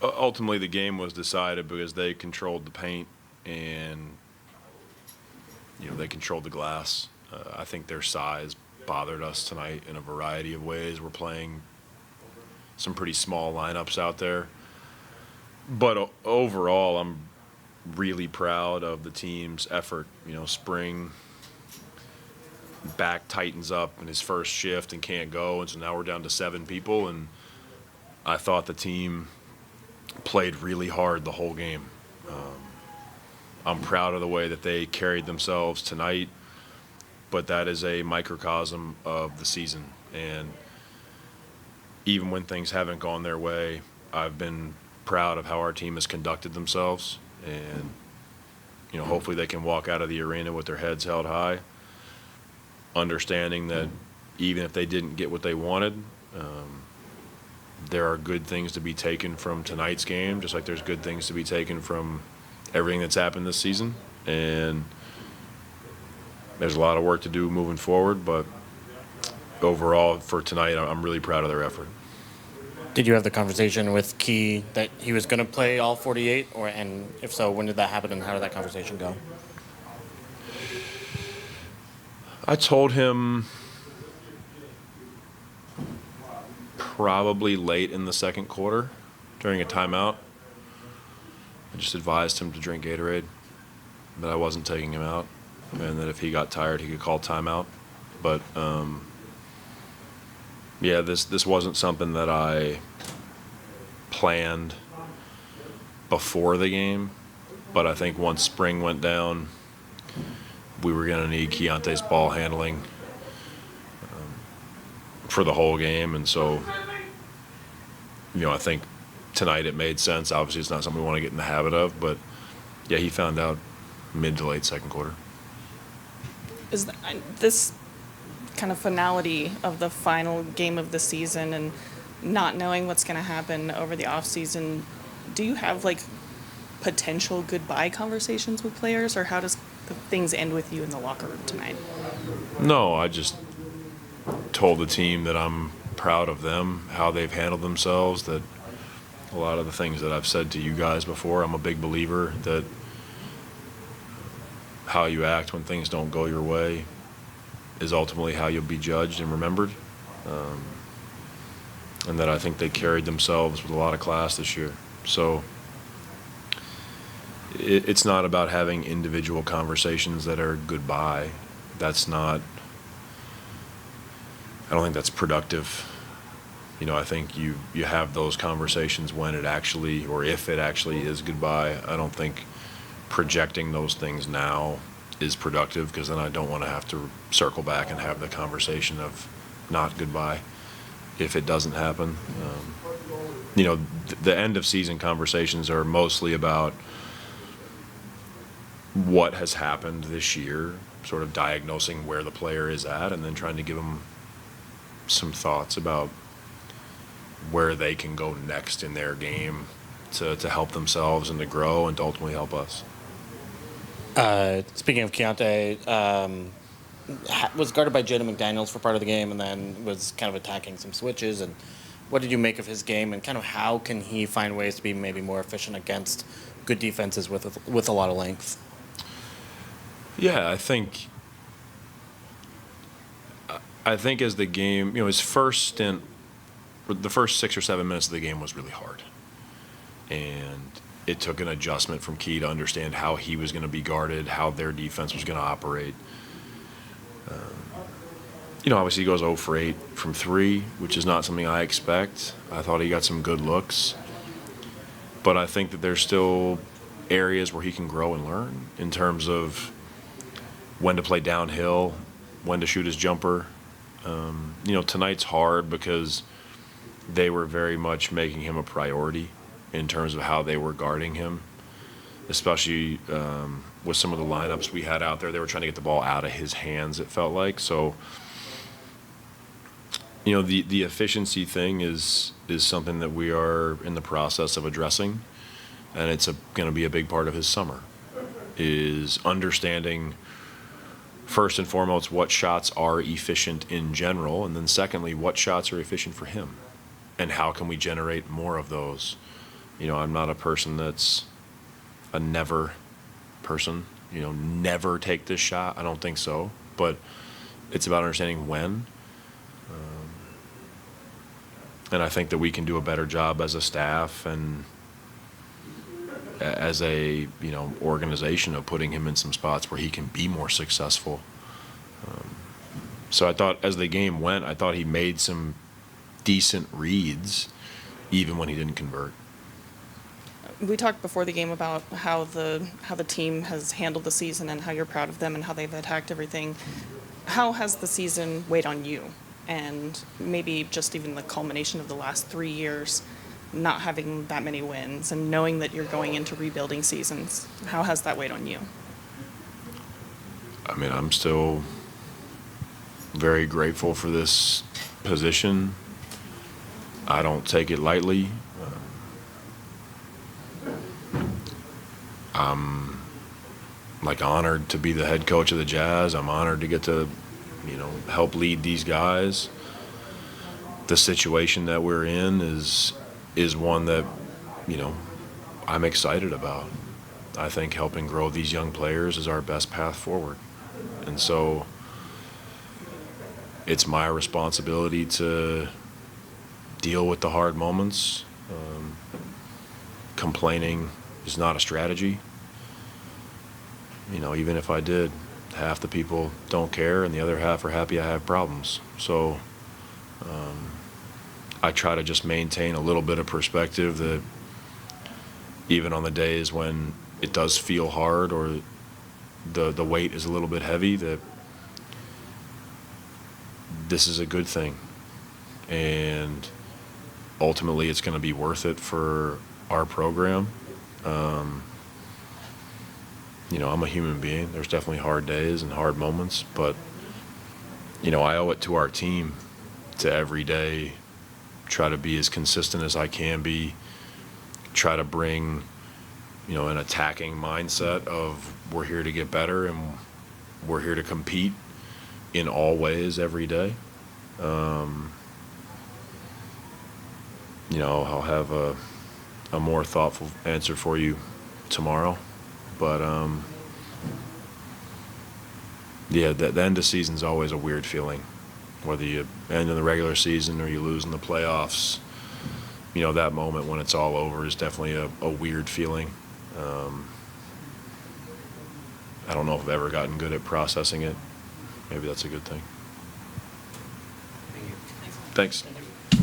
ultimately the game was decided because they controlled the paint and they controlled the glass. I think their size bothered us tonight in a variety of ways. We're playing some pretty small lineups out there. But overall, I'm really proud of the team's effort. Spring back tightens up in his first shift and can't go, and so now we're down to 7 people, and I thought the team played really hard the whole game. I'm proud of the way that they carried themselves tonight, but that is a microcosm of the season. And even when things haven't gone their way, I've been proud of how our team has conducted themselves. And, hopefully they can walk out of the arena with their heads held high, understanding that even if they didn't get what they wanted, there are good things to be taken from tonight's game, just like there's good things to be taken from everything that's happened this season. And there's a lot of work to do moving forward, but overall for tonight, I'm really proud of their effort. Did you have the conversation with Key that he was going to play all 48, and if so, when did that happen and how did that conversation go? I told him probably late in the second quarter during a timeout. I just advised him to drink Gatorade, that I wasn't taking him out, and that if he got tired, he could call timeout. But yeah, this wasn't something that I planned before the game, but I think once spring went down, we were going to need Keontae's ball handling for the whole game, and so I think tonight it made sense. Obviously, it's not something we want to get in the habit of, but yeah, he found out mid to late second quarter. Is this kind of finality of the final game of the season and not knowing what's going to happen over the off season, do you have potential goodbye conversations with players, or how does things end with you in the locker room tonight? No, I just told the team that I'm proud of them, how they've handled themselves, that a lot of the things that I've said to you guys before, I'm a big believer that how you act when things don't go your way is ultimately how you'll be judged and remembered. And that I think they carried themselves with a lot of class this year. So it's not about having individual conversations that are goodbye. I don't think that's productive. I think you have those conversations when it actually, or if it actually is goodbye. I don't think projecting those things now is productive, because then I don't want to have to circle back and have the conversation of not goodbye if it doesn't happen. The end of season conversations are mostly about what has happened this year, sort of diagnosing where the player is at, and then trying to give them some thoughts about where they can go next in their game to help themselves and to grow and to ultimately help us. Speaking of Keontae, was guarded by Jaden McDaniels for part of the game and then was kind of attacking some switches. And what did you make of his game, and kind of how can he find ways to be maybe more efficient against good defenses with a lot of length? Yeah, I think as the game, his first stint, the first 6 or 7 minutes of the game was really hard. And it took an adjustment from Key to understand how he was going to be guarded, how their defense was going to operate. Obviously he goes 0 for 8 from 3, which is not something I expect. I thought he got some good looks. But I think that there's still areas where he can grow and learn in terms of when to play downhill, when to shoot his jumper. Tonight's hard because they were very much making him a priority in terms of how they were guarding him, especially with some of the lineups we had out there. They were trying to get the ball out of his hands, it felt like. So, the efficiency thing is something that we are in the process of addressing, and it's going to be a big part of his summer, is understanding first and foremost what shots are efficient in general, and then secondly, what shots are efficient for him, and how can we generate more of those I'm not a person that's a never person, never take this shot. I don't think so. But it's about understanding when. And I think that we can do a better job as a staff and as a, organization of putting him in some spots where he can be more successful. So I thought as the game went, I thought he made some decent reads even when he didn't convert. We talked before the game about how the team has handled the season and how you're proud of them and how they've attacked everything. How has the season weighed on you? And maybe just even the culmination of the last 3 years, not having that many wins and knowing that you're going into rebuilding seasons. How has that weighed on you? I mean, I'm still very grateful for this position. I don't take it lightly. I'm honored to be the head coach of the Jazz. I'm honored to get to, help lead these guys. The situation that we're in is one that, I'm excited about. I think helping grow these young players is our best path forward. And so it's my responsibility to deal with the hard moments. Complaining is not a strategy. Even if I did, half the people don't care and the other half are happy I have problems. So I try to just maintain a little bit of perspective that even on the days when it does feel hard or the weight is a little bit heavy, that this is a good thing. And ultimately it's going to be worth it for our program. I'm a human being. There's definitely hard days and hard moments, but, I owe it to our team to every day try to be as consistent as I can be, try to bring, an attacking mindset of we're here to get better and we're here to compete in all ways every day. I'll have a more thoughtful answer for you tomorrow. But, the end of season is always a weird feeling. Whether you end in the regular season or you lose in the playoffs, that moment when it's all over is definitely a weird feeling. I don't know if I've ever gotten good at processing it. Maybe that's a good thing. Thank you. Thanks.